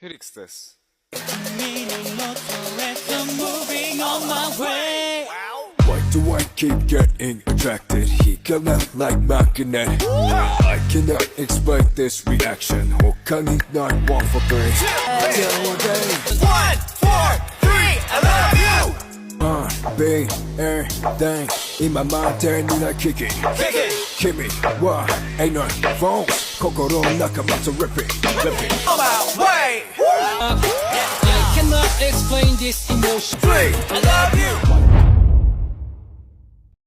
Fix this. Meaning not to let them moving on my way. Why do I keep getting attracted? He come out like magnet. I cannot explain this reaction. 호강이 날 원포들. 1, 4, 3, I love you. B, L, dang. In my mind, tell me like kick it. Kimi, wa, ain't no phone. Kokoro nakamatsu rip it. On my way. I cannot explain this emotion. 3, I love you.